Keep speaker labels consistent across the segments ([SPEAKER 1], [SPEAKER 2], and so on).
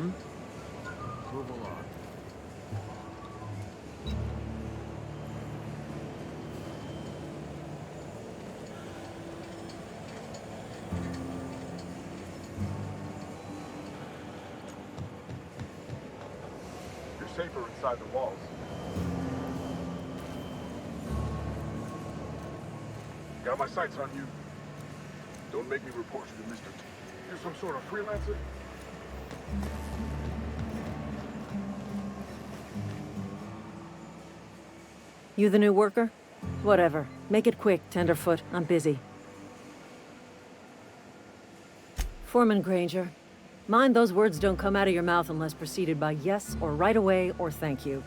[SPEAKER 1] Move along.
[SPEAKER 2] You're safer inside the walls. Got my sights on you. Don't make me report you to Mr. T. You're some sort of freelancer?
[SPEAKER 3] You the new worker? Whatever. Make it quick, tenderfoot. I'm busy. Foreman Granger. Mind those words don't come out of your mouth unless preceded by yes or right away or thank you.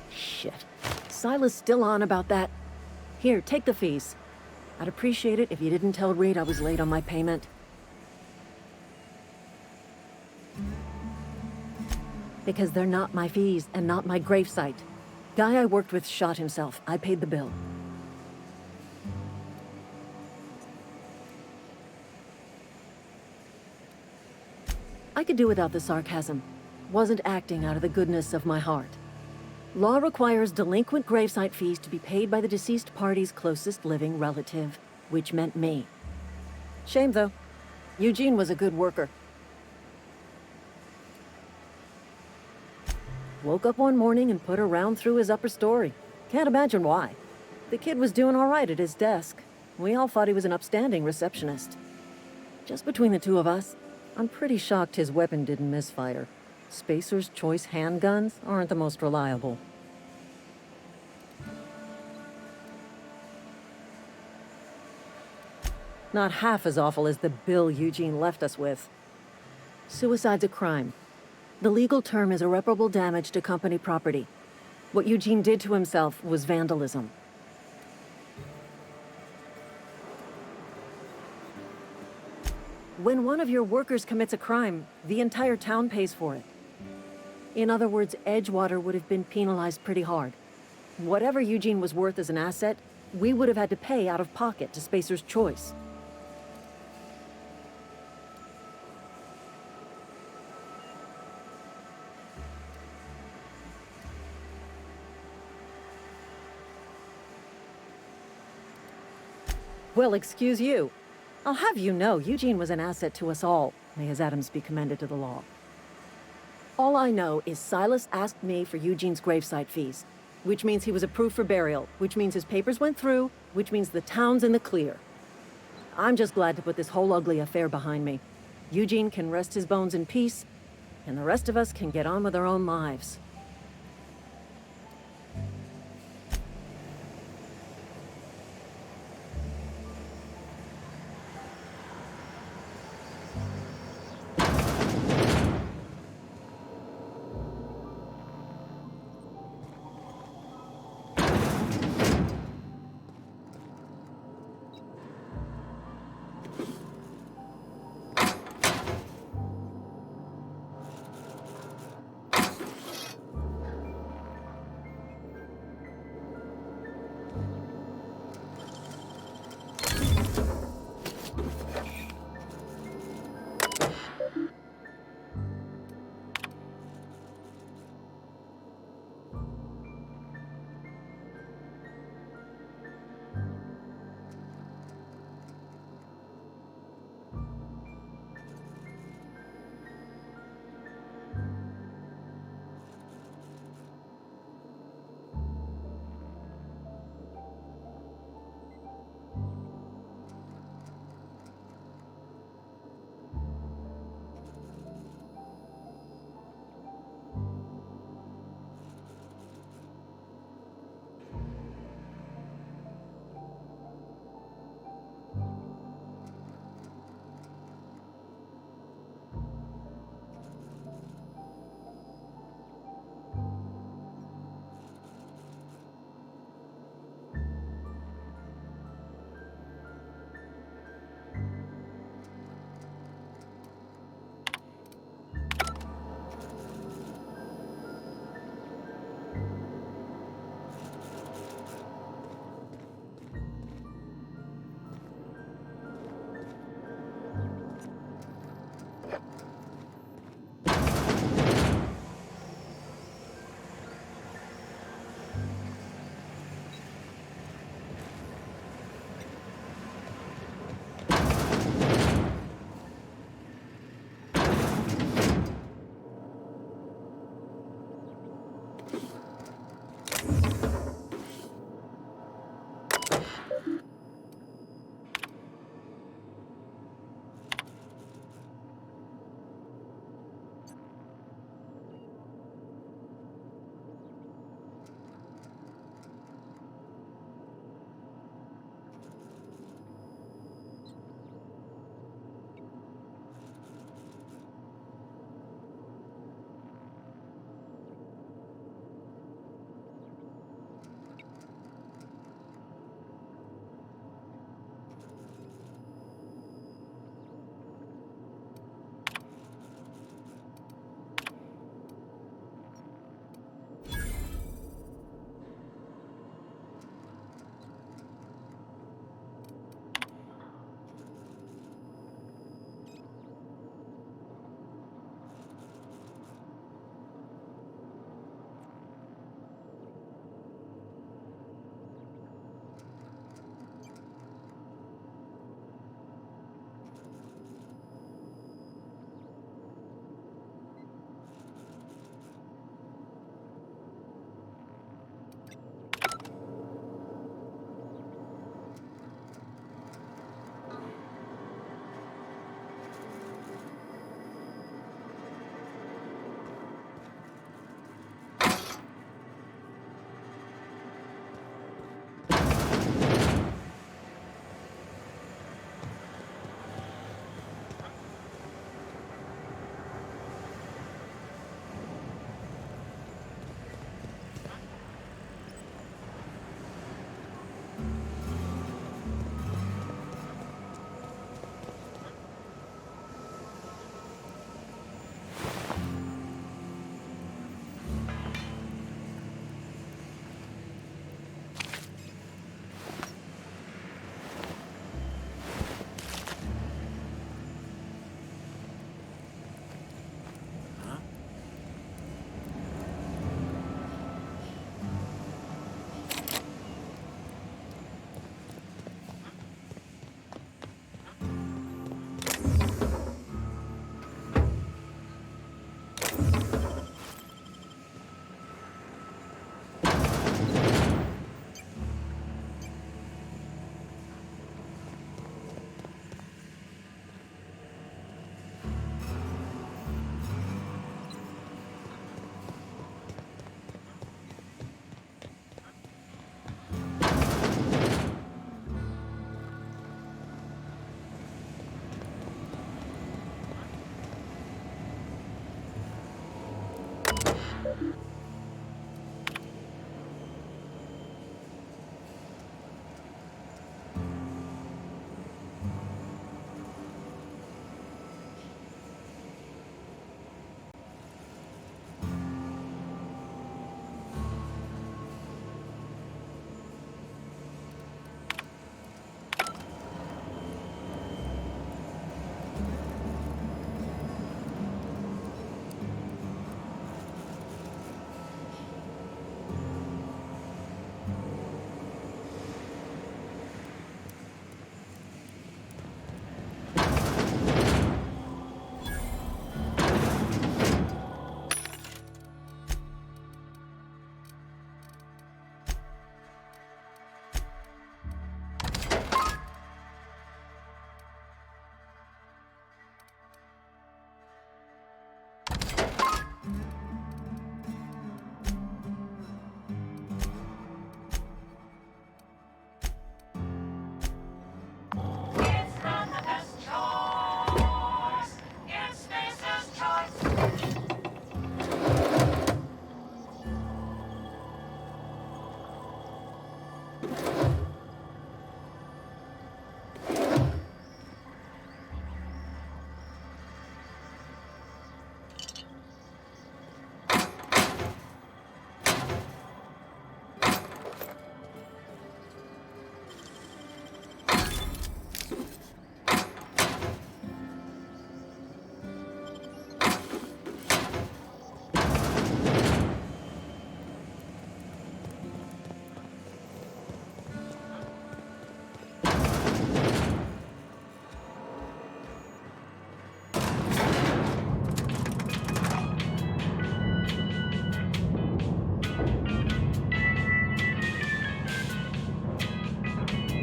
[SPEAKER 3] Shit. Silas still on about that. Here, take the fees. I'd appreciate it if you didn't tell Reed I was late on my payment. Because they're not my fees and not my gravesite. Guy I worked with shot himself. I paid the bill. I could do without the sarcasm. Wasn't acting out of the goodness of my heart. Law requires delinquent gravesite fees to be paid by the deceased party's closest living relative, which meant me. Shame, though. Eugene was a good worker. Woke up one morning and put a round through his upper story. Can't imagine why. The kid was doing all right at his desk. We all thought he was an upstanding receptionist. Just between the two of us, I'm pretty shocked his weapon didn't misfire. Spacer's Choice handguns aren't the most reliable. Not half as awful as the bill Eugene left us with. Suicide's a crime. The legal term is irreparable damage to company property. What Eugene did to himself was vandalism. When one of your workers commits a crime, the entire town pays for it. In other words, Edgewater would have been penalized pretty hard. Whatever Eugene was worth as an asset, we would have had to pay out of pocket to Spacer's Choice. Well, excuse you. I'll have you know, Eugene was an asset to us all. May his atoms be commended to the law. All I know is Silas asked me for Eugene's gravesite fees, which means he was approved for burial, which means his papers went through, which means the town's in the clear. I'm just glad to put this whole ugly affair behind me. Eugene can rest his bones in peace, and the rest of us can get on with our own lives.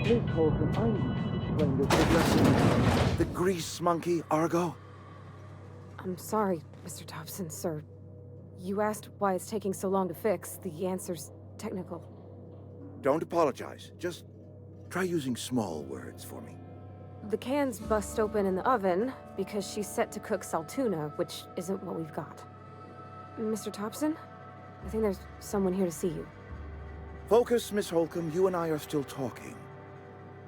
[SPEAKER 1] Miss Holcomb, I need to explain this addressing the grease monkey, Argo.
[SPEAKER 4] I'm sorry, Mr. Thompson, sir. You asked why it's taking so long to fix. The answer's technical.
[SPEAKER 1] Don't apologize. Just try using small words for me.
[SPEAKER 4] The can's bust open in the oven because she's set to cook saltuna, which isn't what we've got. Mr. Thompson? I think there's someone here to see you.
[SPEAKER 1] Focus, Miss Holcomb. You and I are still talking.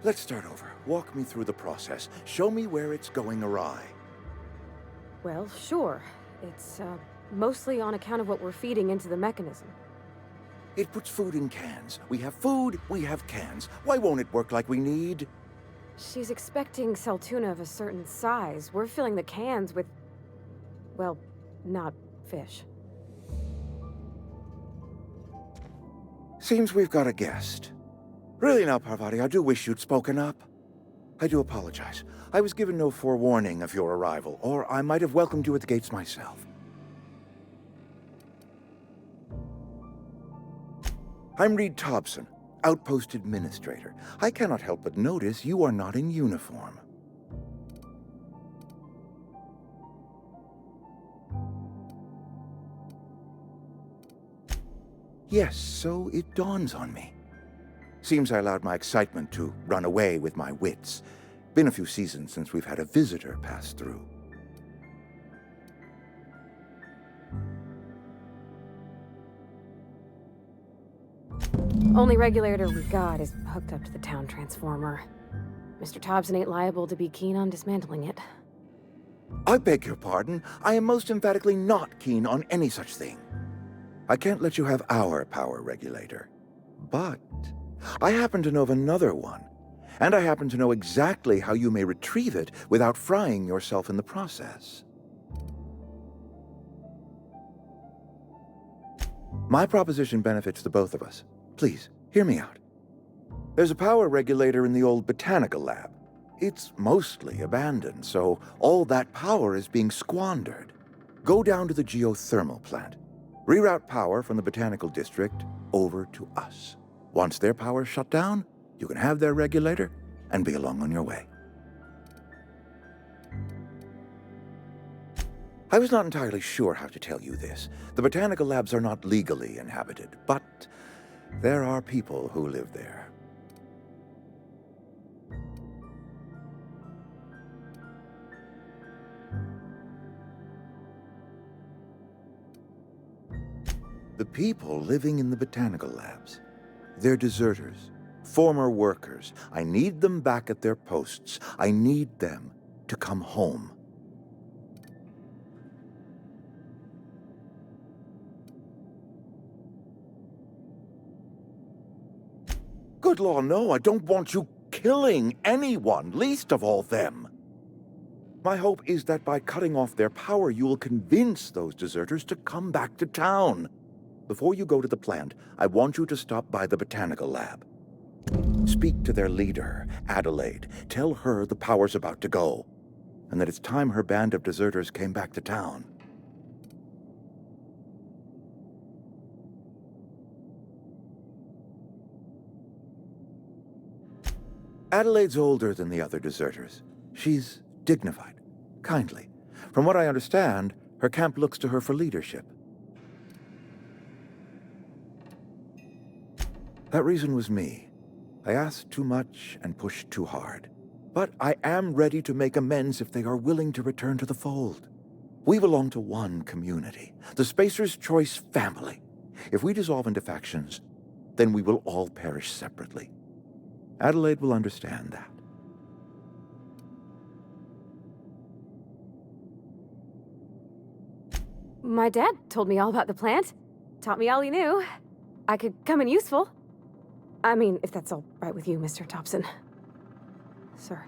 [SPEAKER 1] Let's start over. Walk me through the process. Show me where it's going awry.
[SPEAKER 4] Well, sure. It's, mostly on account of what we're feeding into the mechanism.
[SPEAKER 1] It puts food in cans. We have food, we have cans. Why won't it work like we need?
[SPEAKER 4] She's expecting saltuna of a certain size. We're filling the cans with, well, not fish.
[SPEAKER 1] Seems we've got a guest. Really now, Parvati, I do wish you'd spoken up. I do apologize. I was given no forewarning of your arrival, or I might have welcomed you at the gates myself. I'm Reed Thompson, Outpost Administrator. I cannot help but notice you are not in uniform. Yes, so it dawns on me. Seems I allowed my excitement to run away with my wits. Been a few seasons since we've had a visitor pass through.
[SPEAKER 4] Only regulator we got is hooked up to the town transformer. Mr. Thompson ain't liable to be keen on dismantling it.
[SPEAKER 1] I beg your pardon. I am most emphatically not keen on any such thing. I can't let you have our power regulator. But I happen to know of another one, and I happen to know exactly how you may retrieve it without frying yourself in the process. My proposition benefits the both of us. Please, hear me out. There's a power regulator in the old botanical lab. It's mostly abandoned, so all that power is being squandered. Go down to the geothermal plant. Reroute power from the botanical district over to us. Once their power's shut down, you can have their regulator and be along on your way. I was not entirely sure how to tell you this. The botanical labs are not legally inhabited, but there are people who live there. The people living in the botanical labs, they're deserters, former workers. I need them back at their posts. I need them to come home. Good law, no, I don't want you killing anyone, least of all them. My hope is that by cutting off their power, you will convince those deserters to come back to town. Before you go to the plant, I want you to stop by the botanical lab. Speak to their leader, Adelaide. Tell her the power's about to go, and that it's time her band of deserters came back to town. Adelaide's older than the other deserters. She's dignified, kindly. From what I understand, her camp looks to her for leadership. That reason was me. I asked too much and pushed too hard. But I am ready to make amends if they are willing to return to the fold. We belong to one community, the Spacer's Choice family. If we dissolve into factions, then we will all perish separately. Adelaide will understand that.
[SPEAKER 4] My dad told me all about the plant. Taught me all he knew. I could come in useful. I mean, if that's all right with you, Mr. Thompson. Sir.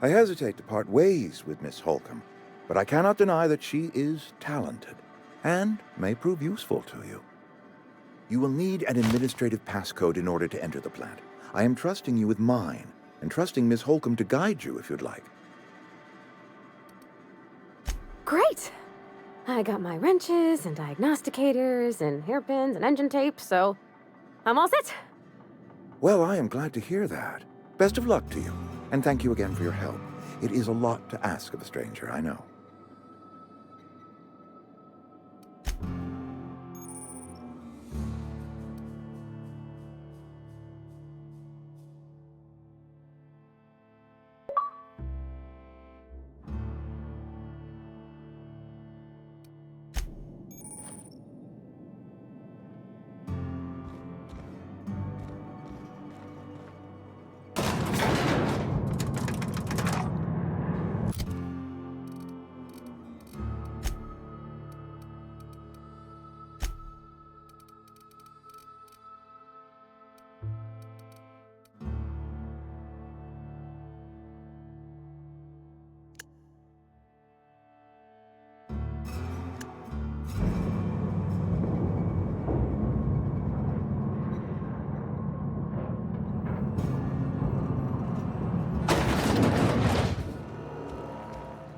[SPEAKER 1] I hesitate to part ways with Miss Holcomb, but I cannot deny that she is talented and may prove useful to you. You will need an administrative passcode in order to enter the plant. I am trusting you with mine, and trusting Miss Holcomb to guide you if you'd like.
[SPEAKER 4] Great! I got my wrenches and diagnosticators and hairpins and engine tape, so I'm all set.
[SPEAKER 1] Well, I am glad to hear that. Best of luck to you, and thank you again for your help. It is a lot to ask of a stranger, I know.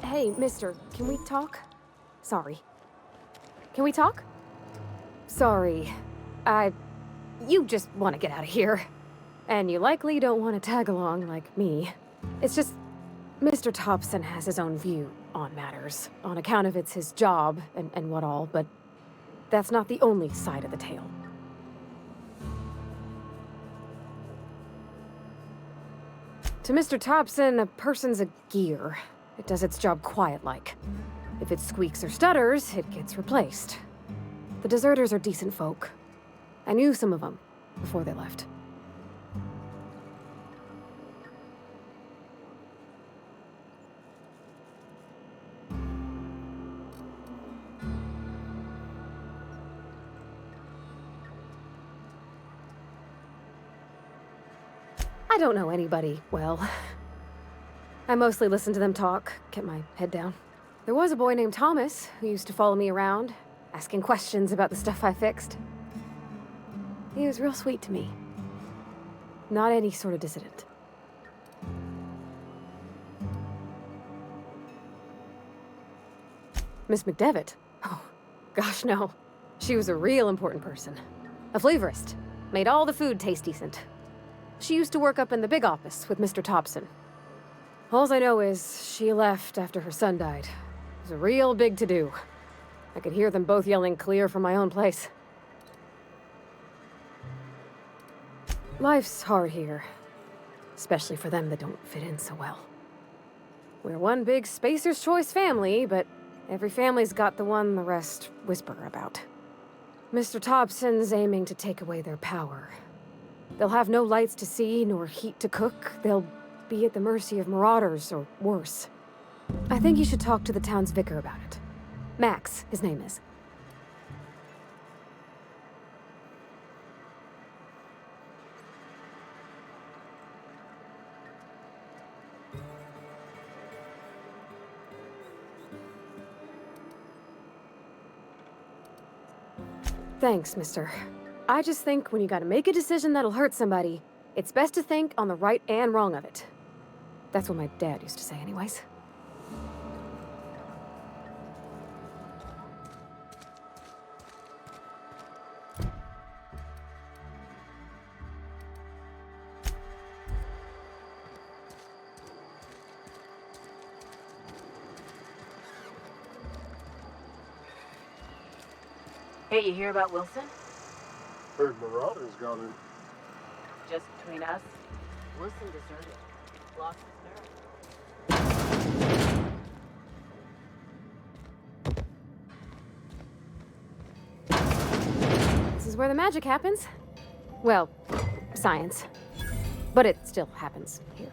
[SPEAKER 4] Hey, mister, can we talk? Sorry. Can we talk? Sorry. You just want to get out of here. And you likely don't want to tag along like me. It's just, Mr. Thompson has his own view on matters, on account of it's his job and what all, but that's not the only side of the tale. To Mr. Thompson, a person's a gear. It does its job quiet-like. If it squeaks or stutters, it gets replaced. The deserters are decent folk. I knew some of them before they left. I don't know anybody well. I mostly listen to them talk, get my head down. There was a boy named Thomas who used to follow me around, asking questions about the stuff I fixed. He was real sweet to me. Not any sort of dissident. Miss McDevitt? Oh, gosh, no. She was a real important person. A flavorist. Made all the food taste decent. She used to work up in the big office with Mr. Thompson. All I know is she left after her son died. It was a real big to-do. I could hear them both yelling clear from my own place. Life's hard here. Especially for them that don't fit in so well. We're one big Spacer's Choice family, but every family's got the one the rest whisper about. Mr. Thompson's aiming to take away their power. They'll have no lights to see, nor heat to cook. They'll be at the mercy of marauders, or worse. I think you should talk to the town's vicar about it. Max, his name is. Thanks, mister. I just think when you gotta make a decision that'll hurt somebody, it's best to think on the right and wrong of it. That's what my dad used to say anyways.
[SPEAKER 5] Hey, you hear about Wilson?
[SPEAKER 2] Heard Marauders got in.
[SPEAKER 5] Just between us, Wilson deserted. Lost his nerve.
[SPEAKER 4] This is where the magic happens. Well, science. But it still happens here.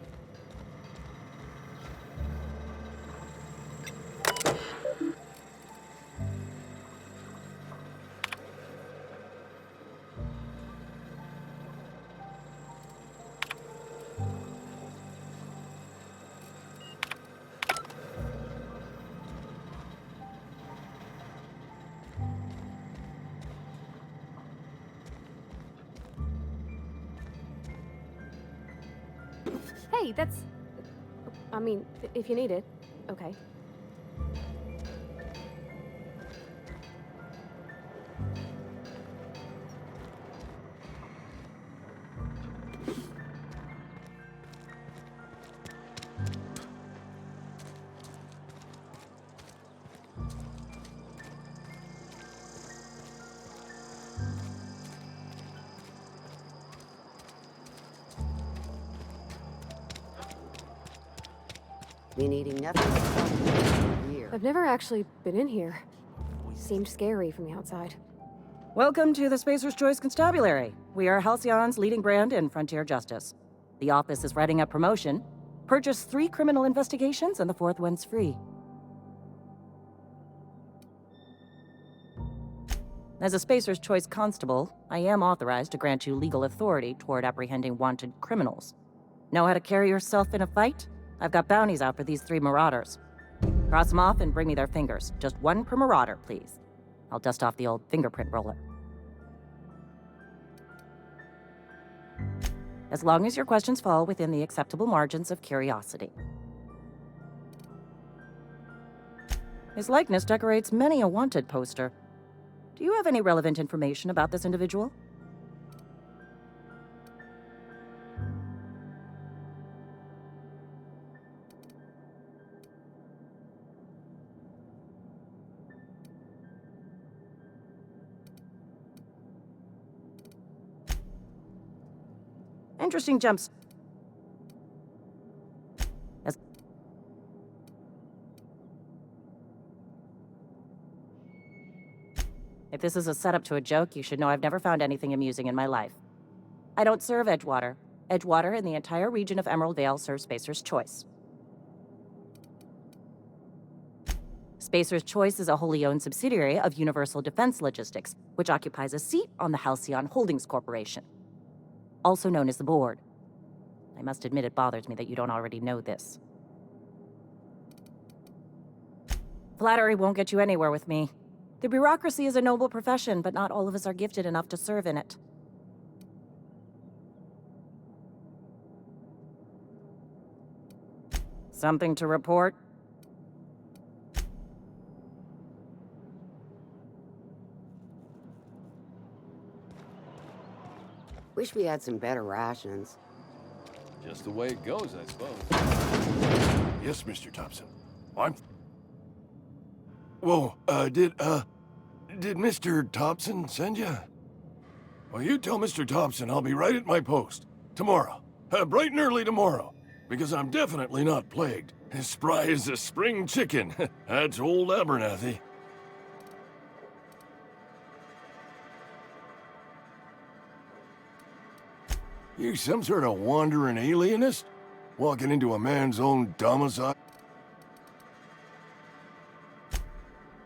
[SPEAKER 4] Hey, that's... I mean, if you need it, okay.
[SPEAKER 6] Been eating nothing but supplements for a year.
[SPEAKER 4] I've never actually been in here. Seemed scary from the outside.
[SPEAKER 7] Welcome to the Spacer's Choice Constabulary. We are Halcyon's leading brand in frontier justice. The office is writing up promotion. Purchase 3 criminal investigations and the 4th one's free. As a Spacer's Choice constable, I am authorized to grant you legal authority toward apprehending wanted criminals. Know how to carry yourself in a fight? I've got bounties out for these 3 marauders. Cross them off and bring me their fingers. Just 1 per marauder, please. I'll dust off the old fingerprint roller. As long as your questions fall within the acceptable margins of curiosity. His likeness decorates many a wanted poster. Do you have any relevant information about this individual? Interesting jumps. If this is a setup to a joke, you should know I've never found anything amusing in my life. I don't serve Edgewater. Edgewater and the entire region of Emerald Vale serves Spacer's Choice. Spacer's Choice is a wholly owned subsidiary of Universal Defense Logistics, which occupies a seat on the Halcyon Holdings Corporation, also known as the Board. I must admit it bothers me that you don't already know this. Flattery won't get you anywhere with me. The bureaucracy is a noble profession, but not all of us are gifted enough to serve in it. Something to report?
[SPEAKER 6] Wish we had some better rations.
[SPEAKER 8] Just the way it goes, I suppose.
[SPEAKER 2] Yes, Mr. Thompson. Whoa, did Mr. Thompson send you? Well, you tell Mr. Thompson I'll be right at my post. Tomorrow. Bright and early tomorrow. Because I'm definitely not plagued. As spry as a spring chicken. That's old Abernathy. You some sort of wandering alienist? Walking into a man's own domicile?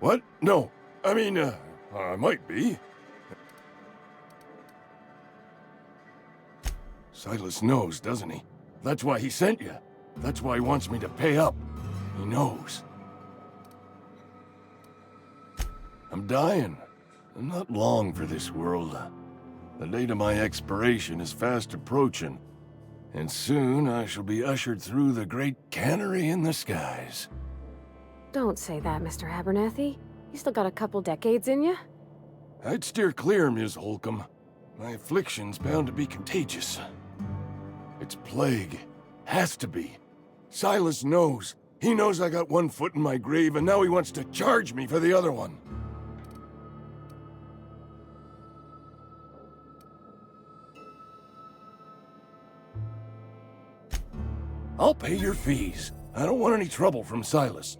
[SPEAKER 2] What? No. I mean, I might be. Silas knows, doesn't he? That's why he sent you. That's why he wants me to pay up. He knows. I'm dying. I'm not long for this world. The date of my expiration is fast approaching. And soon I shall be ushered through the great cannery in the skies.
[SPEAKER 4] Don't say that, Mr. Abernathy. You still got a couple decades in you.
[SPEAKER 2] I'd steer clear, Ms. Holcomb. My affliction's bound to be contagious. It's plague. Has to be. Silas knows. He knows I got one foot in my grave, and now he wants to charge me for the other one. I'll pay your fees. I don't want any trouble from Silas.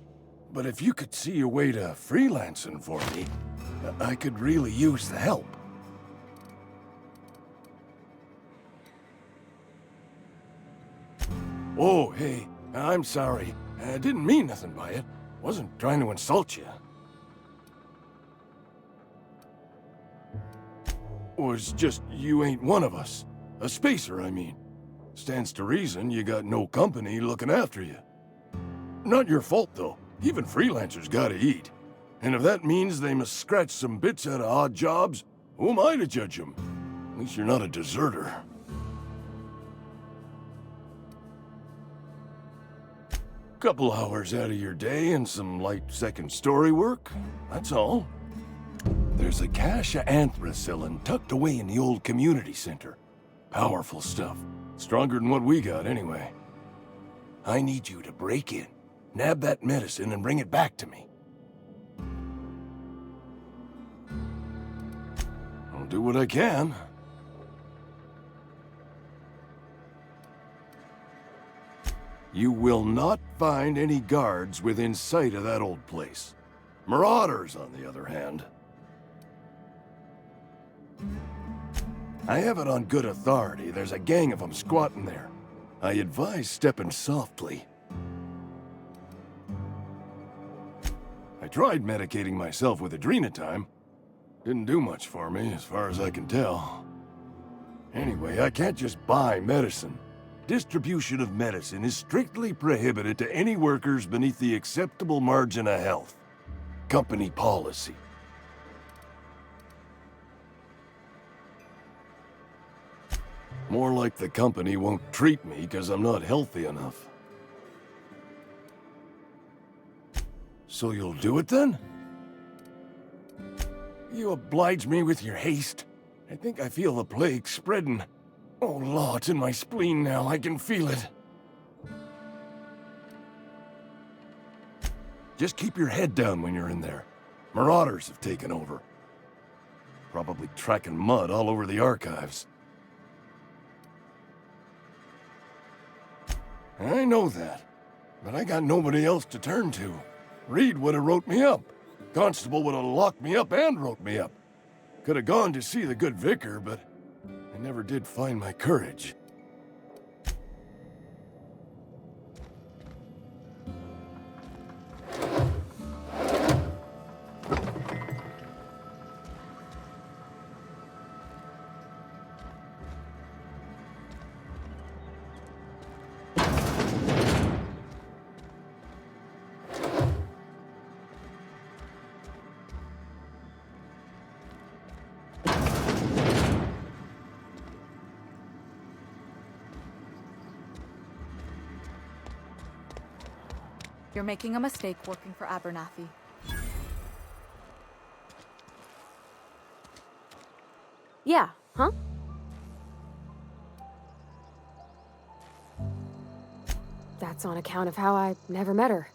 [SPEAKER 2] But if you could see a way to freelancing for me, I could really use the help. Oh, hey, I'm sorry. I didn't mean nothing by it. Wasn't trying to insult you. Was just you ain't one of us. A spacer, I mean. Stands to reason you got no company looking after you. Not your fault, though. Even freelancers gotta eat. And if that means they must scratch some bits out of odd jobs, who am I to judge them? At least you're not a deserter. Couple hours out of your day and some light second-story work, that's all. There's a cache of anthracillin tucked away in the old community center. Powerful stuff. Stronger than what we got, anyway. I need you to break in, nab that medicine, and bring it back to me. I'll do what I can. You will not find any guards within sight of that old place. Marauders, on the other hand. I have it on good authority. There's a gang of them squatting there. I advise stepping softly. I tried medicating myself with adrenatime. Didn't do much for me, as far as I can tell. Anyway, I can't just buy medicine. Distribution of medicine is strictly prohibited to any workers beneath the acceptable margin of health. Company policy. More like the company won't treat me because I'm not healthy enough. So you'll do it then? You oblige me with your haste. I think I feel the plague spreading. Oh, law, it's in my spleen now. I can feel it. Just keep your head down when you're in there. Marauders have taken over. Probably tracking mud all over the archives. I know that, but I got nobody else to turn to. Reed would have wrote me up. Constable would have locked me up and wrote me up. Could have gone to see the good vicar, but I never did find my courage.
[SPEAKER 9] You're making a mistake working for Abernathy.
[SPEAKER 4] Yeah, huh? That's on account of how I never met her.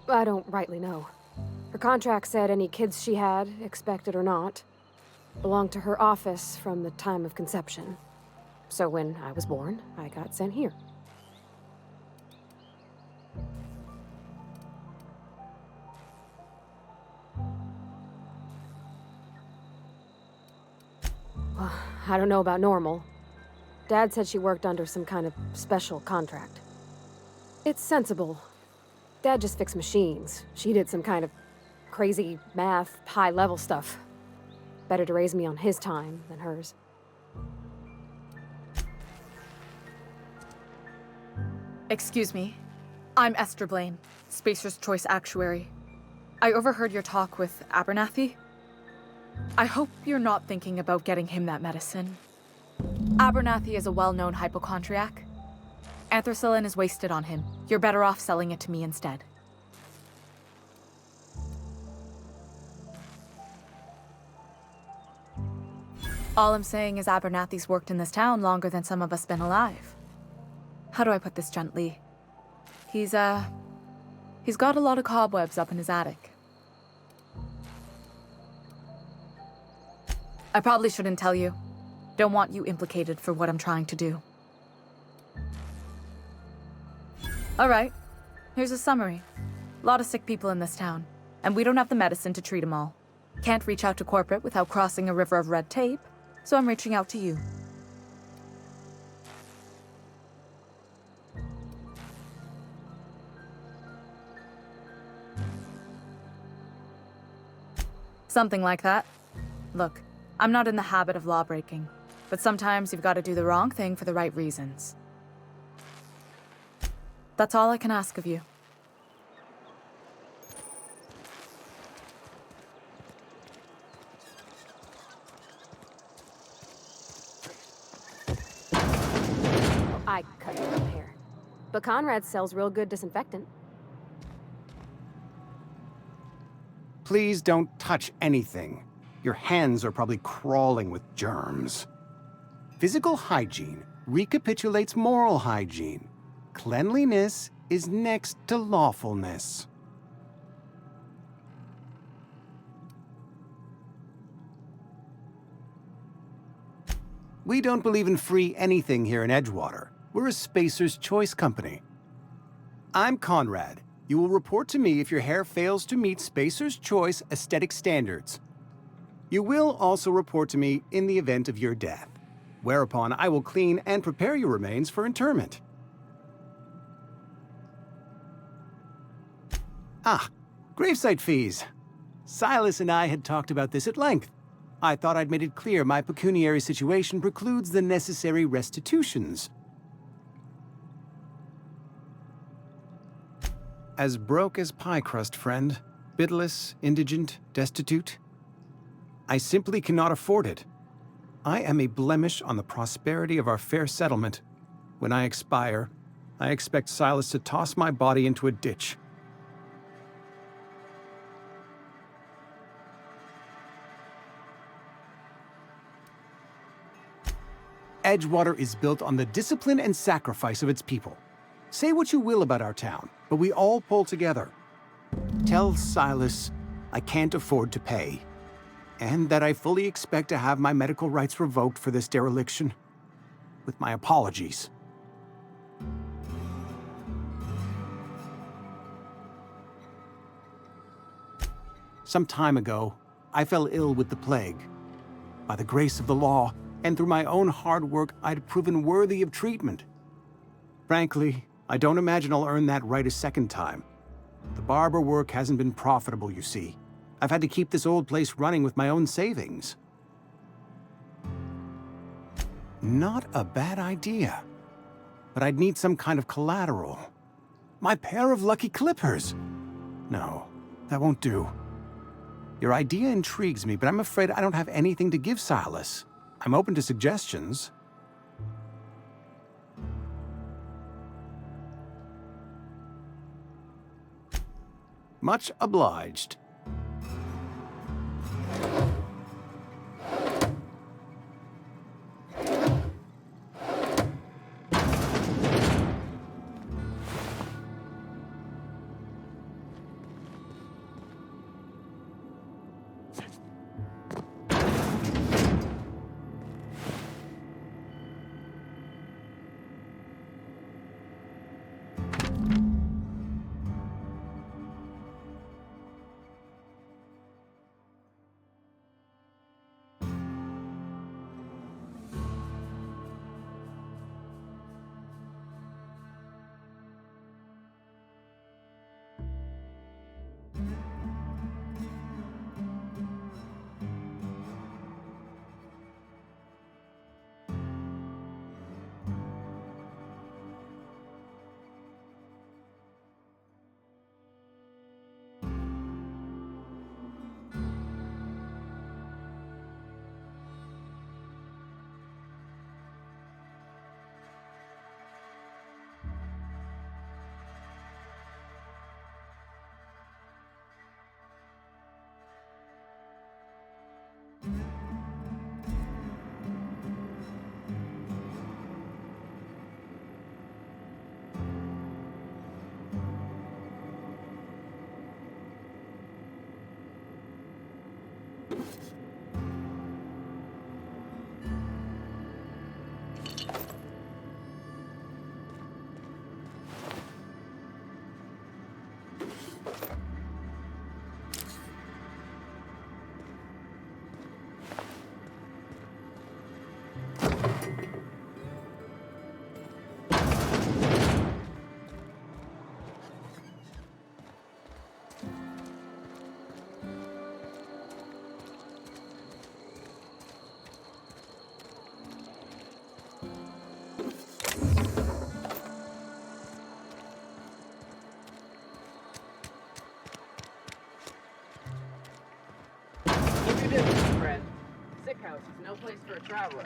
[SPEAKER 4] I don't rightly know. Her contract said any kids she had, expected or not, belonged to her office from the time of conception. So when I was born, I got sent here. Well, I don't know about normal. Dad said she worked under some kind of special contract. It's sensible. Dad just fixed machines. She did some kind of crazy math, high-level stuff. Better to raise me on his time than hers.
[SPEAKER 9] Excuse me. I'm Esther Blaine, Spacer's Choice Actuary. I overheard your talk with Abernathy. I hope you're not thinking about getting him that medicine. Abernathy is a well-known hypochondriac. Anthracillin is wasted on him. You're better off selling it to me instead. All I'm saying is Abernathy's worked in this town longer than some of us been alive. How do I put this gently? He's got a lot of cobwebs up in his attic. I probably shouldn't tell you. Don't want you implicated for what I'm trying to do. All right, here's a summary. A lot of sick people in this town, and we don't have the medicine to treat them all. Can't reach out to corporate without crossing a river of red tape, so I'm reaching out to you. Something like that. Look, I'm not in the habit of law-breaking, but sometimes you've got to do the wrong thing for the right reasons. That's all I can ask of you.
[SPEAKER 4] I cut your own hair. But Conrad sells real good disinfectant.
[SPEAKER 10] Please don't touch anything. Your hands are probably crawling with germs. Physical hygiene recapitulates moral hygiene. Cleanliness is next to lawfulness. We don't believe in free anything here in Edgewater. We're a Spacer's Choice company. I'm Conrad. You will report to me if your hair fails to meet Spacer's Choice aesthetic standards. You will also report to me in the event of your death, whereupon I will clean and prepare your remains for interment. Ah, gravesite fees. Silas and I had talked about this at length. I thought I'd made it clear my pecuniary situation precludes the necessary restitutions. As broke as pie crust, friend. Bidless, indigent, destitute. I simply cannot afford it. I am a blemish on the prosperity of our fair settlement. When I expire, I expect Silas to toss my body into a ditch. Edgewater is built on the discipline and sacrifice of its people. Say what you will about our town, but we all pull together. Tell Silas I can't afford to pay, and that I fully expect to have my medical rights revoked for this dereliction. With my apologies. Some time ago, I fell ill with the plague. By the grace of the law, and through my own hard work, I'd proven worthy of treatment. Frankly, I don't imagine I'll earn that right a second time. The barber work hasn't been profitable, you see. I've had to keep this old place running with my own savings. Not a bad idea. But I'd need some kind of collateral. My pair of lucky clippers! No, that won't do. Your idea intrigues me, but I'm afraid I don't have anything to give Silas. I'm open to suggestions. Much obliged.
[SPEAKER 5] Keep your distance, friend. Sick house is no place for a traveler.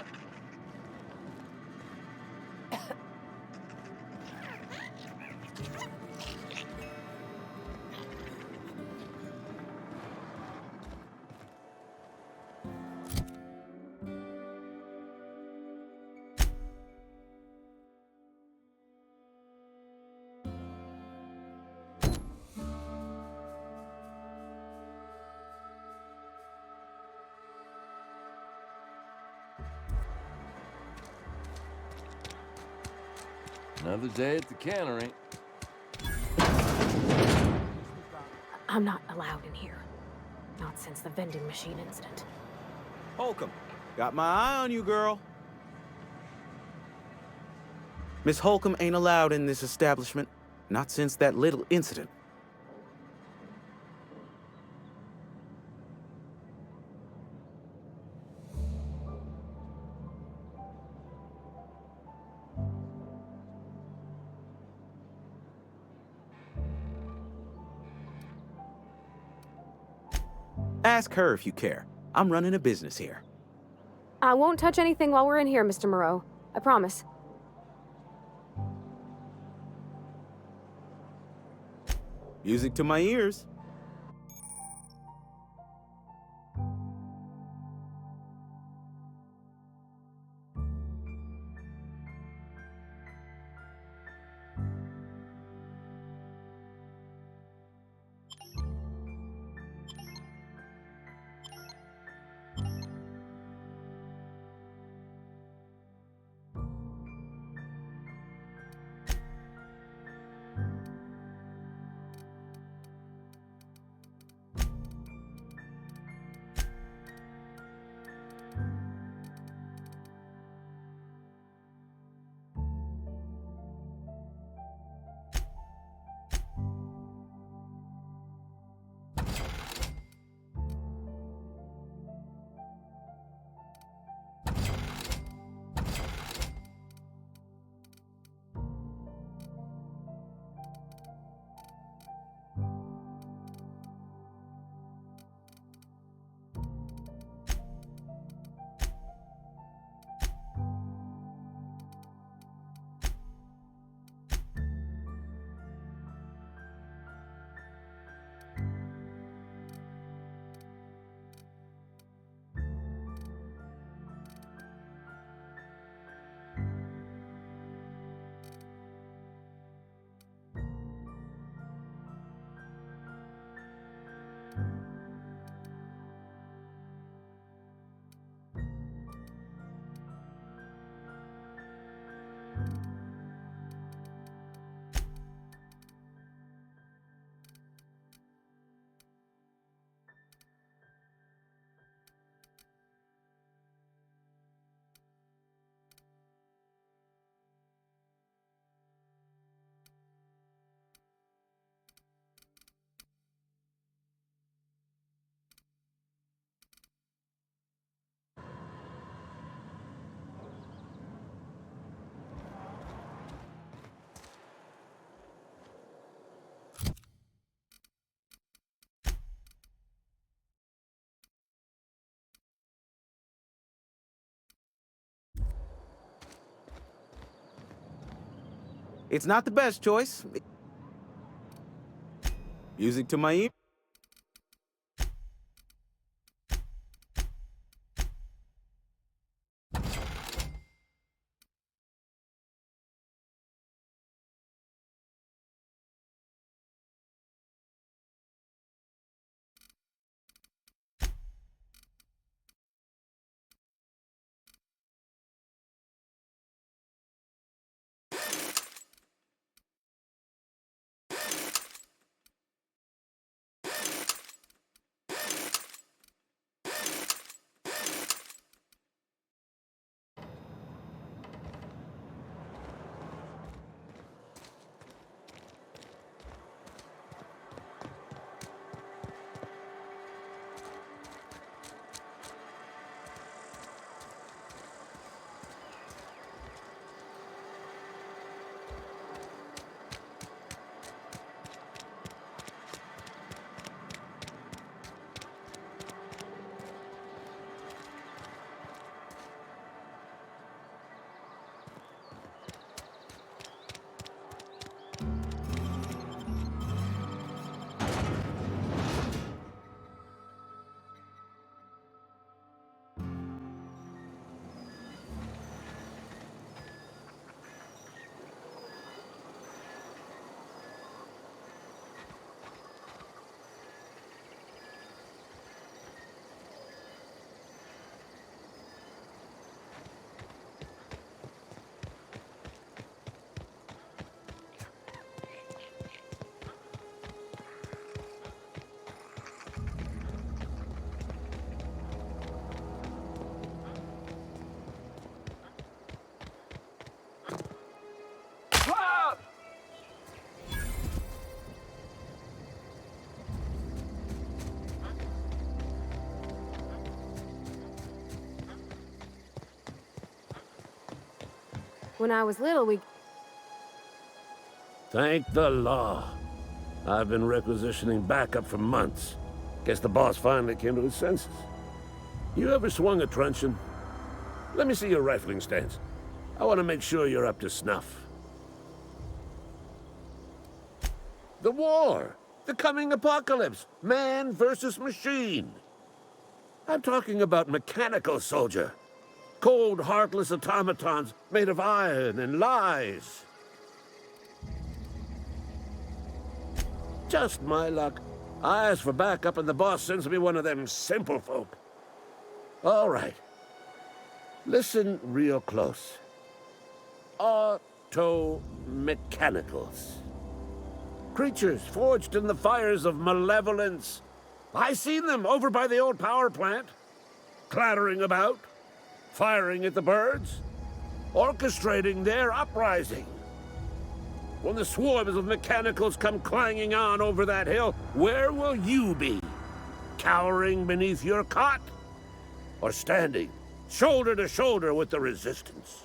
[SPEAKER 8] Another day at the cannery.
[SPEAKER 4] I'm not allowed in here. Not since the vending machine incident.
[SPEAKER 10] Holcomb, got my eye on you, girl. Miss Holcomb ain't allowed in this establishment. Not since that little incident. Ask her if you care. I'm running a business here.
[SPEAKER 4] I won't touch anything while we're in here, Mr. Moreau. I promise.
[SPEAKER 10] Music to my ears. It's not the best choice. Music to my ears.
[SPEAKER 4] When I was little, we...
[SPEAKER 11] Thank the law. I've been requisitioning backup for months. Guess the boss finally came to his senses. You ever swung a truncheon? Let me see your rifling stance. I want to make sure you're up to snuff. The war! The coming apocalypse! Man versus machine! I'm talking about mechanical soldier. Cold, heartless automatons made of iron and lies. Just my luck. I ask for backup and the boss sends me one of them simple folk. All right. Listen real close. Auto-mechanicals. Creatures forged in the fires of malevolence. I seen them over by the old power plant. Clattering about, firing at the birds, orchestrating their uprising. When the swarms of mechanicals come clanging on over that hill, where will you be? Cowering beneath your cot? Or standing, shoulder to shoulder with the resistance?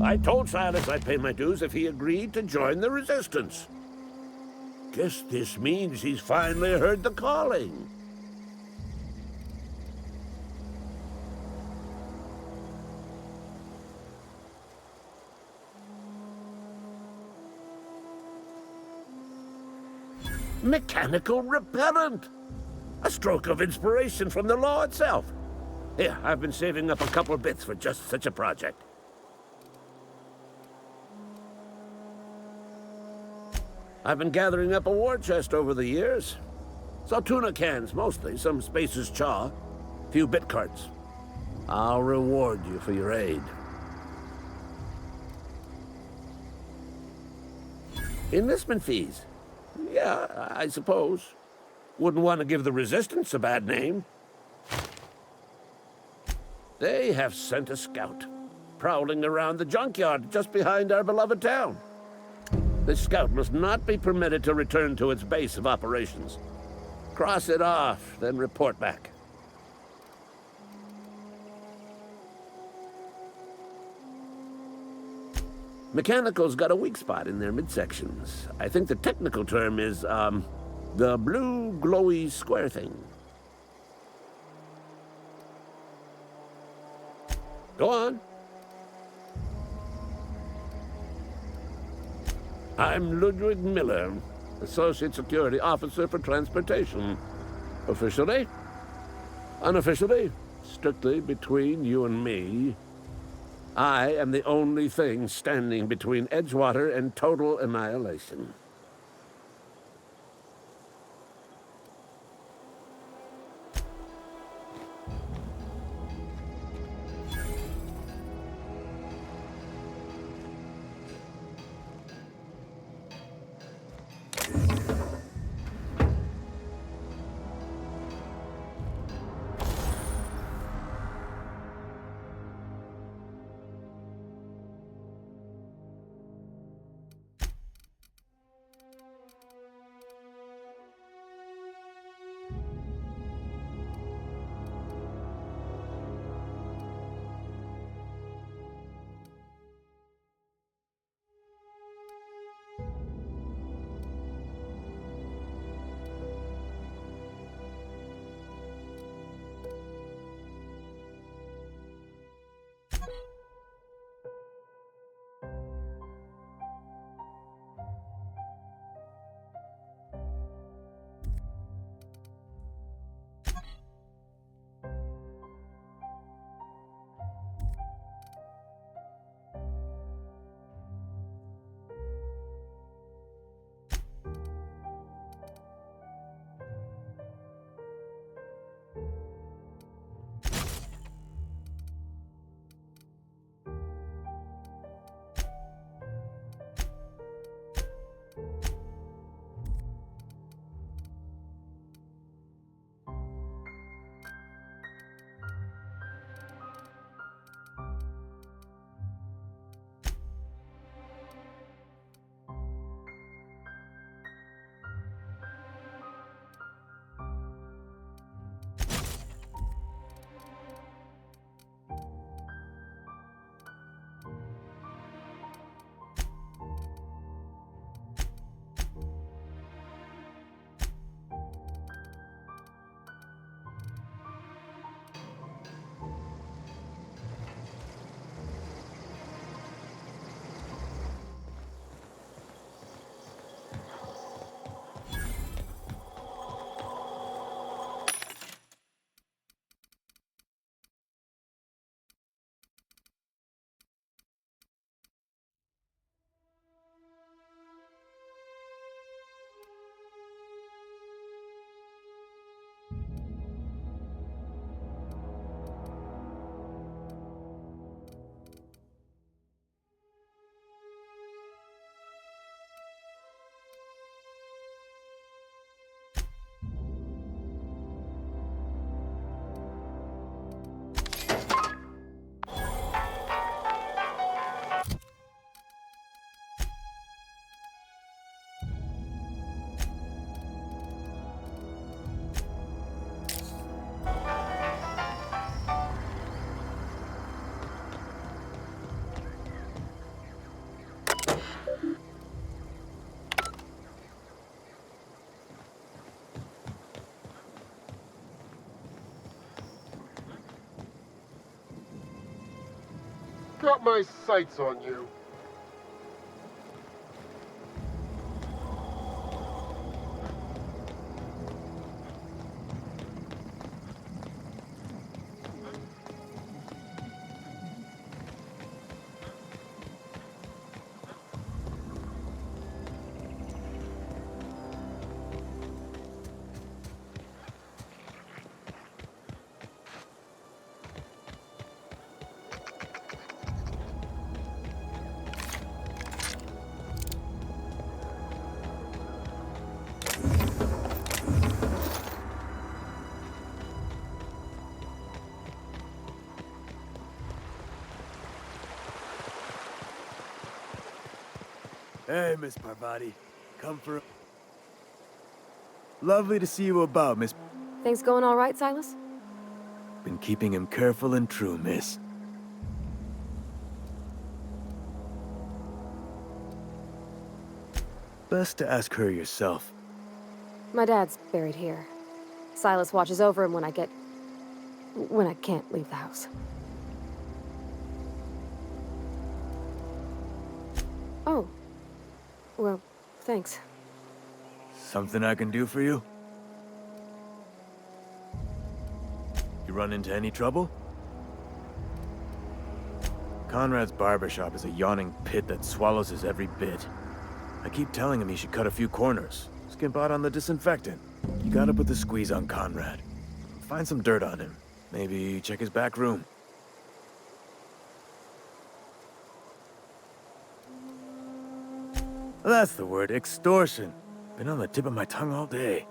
[SPEAKER 11] I told Silas I'd pay my dues if he agreed to join the resistance. Guess this means he's finally heard the calling. Mechanical repellent! A stroke of inspiration from the law itself. Here, I've been saving up a couple of bits for just such a project. I've been gathering up a war chest over the years. So tuna cans, mostly, some Spacer's chaw, few bit carts. I'll reward you for your aid. Enlistment fees. Yeah, I suppose. Wouldn't want to give the Resistance a bad name. They have sent a scout, prowling around the junkyard just behind our beloved town. This scout must not be permitted to return to its base of operations. Cross it off, then report back. Mechanicals got a weak spot in their midsections. I think the technical term is, the blue glowy square thing. Go on. I'm Ludwig Miller, Associate Security Officer for Transportation. Officially? Unofficially? Strictly between you and me. I am the only thing standing between Edgewater and total annihilation.
[SPEAKER 12] Got my sights on you.
[SPEAKER 13] Hey, Miss Parvati. Come for... Lovely to see you about, Miss...
[SPEAKER 4] Things going all right, Silas?
[SPEAKER 13] Been keeping him careful and true, miss. Best to ask her yourself.
[SPEAKER 4] My dad's buried here. Silas watches over him when I can't leave the house. Oh. Well, thanks.
[SPEAKER 13] Something I can do for you? You run into any trouble? Conrad's barbershop is a yawning pit that swallows his every bit. I keep telling him he should cut a few corners. Skimp out on the disinfectant. You gotta put the squeeze on Conrad. Find some dirt on him. Maybe check his back room. That's the word, extortion. Been on the tip of my tongue all day.